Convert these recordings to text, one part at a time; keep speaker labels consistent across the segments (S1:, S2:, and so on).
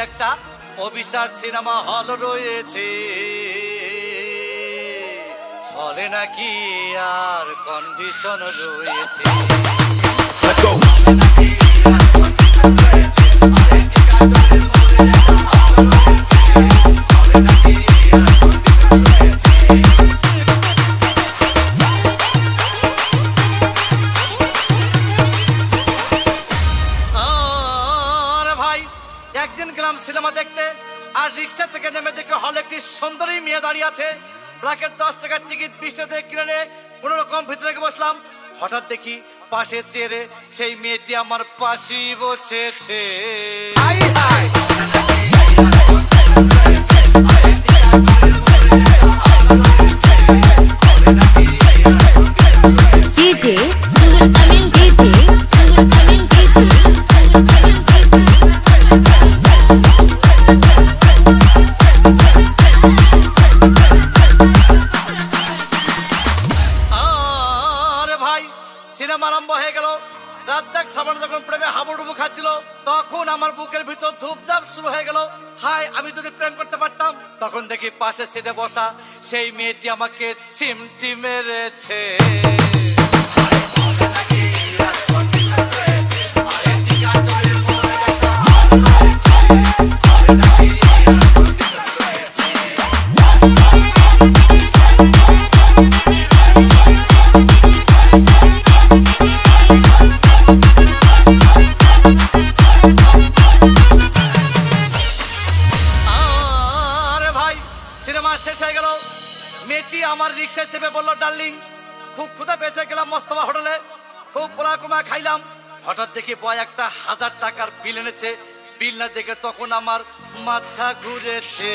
S1: একটা অভিশাপ cinema hall রয়েছে, হলে নাকি আর কন্ডিশন রয়েছে। একদিন গেলাম সিনেমা দেখতে, আর রিক্সা থেকে নেমে দেখে হলে একটি সুন্দরী মেয়ে দাঁড়িয়ে আছে। প্রাকের 10 টাকার টিকিট 20 টাকা কিনে নিয়ে কোনো রকম ভিতরে বসলাম। হঠাৎ দেখি পাশে চেয়ারে সেই মেয়েটি আমার পাশেই বসেছে। সিনেমা আরম্ভ হয়ে গেল। রাজ্জাক সাবান যখন প্রেমে হাবুডুবু খাচ্ছিল, তখন আমার বুকের ভিতর ধূপধাপ শুরু হয়ে গেল। হাই, আমি যদি প্রেম করতে পারতাম। তখন দেখি পাশে সিটে বসা সেই মেয়েটি আমাকে চিমটি মেরেছে। সিনেমা শেষ হয়ে গেল। মেয়েটি আমার রিক্সায় চেপে বললো, ডার্লিং, খুব ক্ষুধা পেয়েছে, গেলাম মস্তফা হোটেলে, খুব পোলা কুমা খাইলাম। হঠাৎ দেখি বয় একটা 1000 টাকার বিল এনেছে। বিল না দেখে তখন আমার মাথা ঘুরেছে।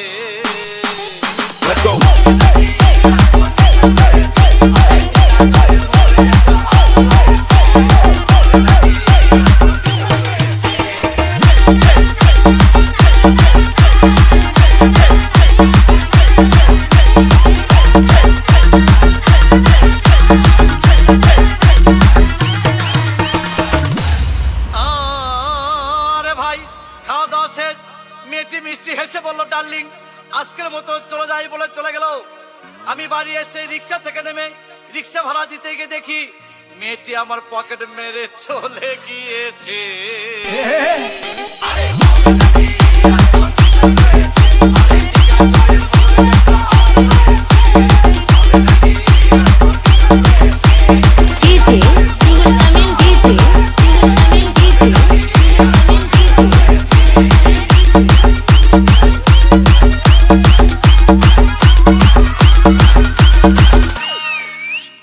S1: মেয়েটি মিষ্টি হেসে বলল, ডার্লিং, আজকের মতো চলে যাই বলে চলে গেল। আমি বাড়ি এসে রিক্সা থেকে নেমে রিক্সা ভাড়া দিতে গিয়ে দেখি মেয়েটি আমার পকেট মেরে চলে গিয়েছে।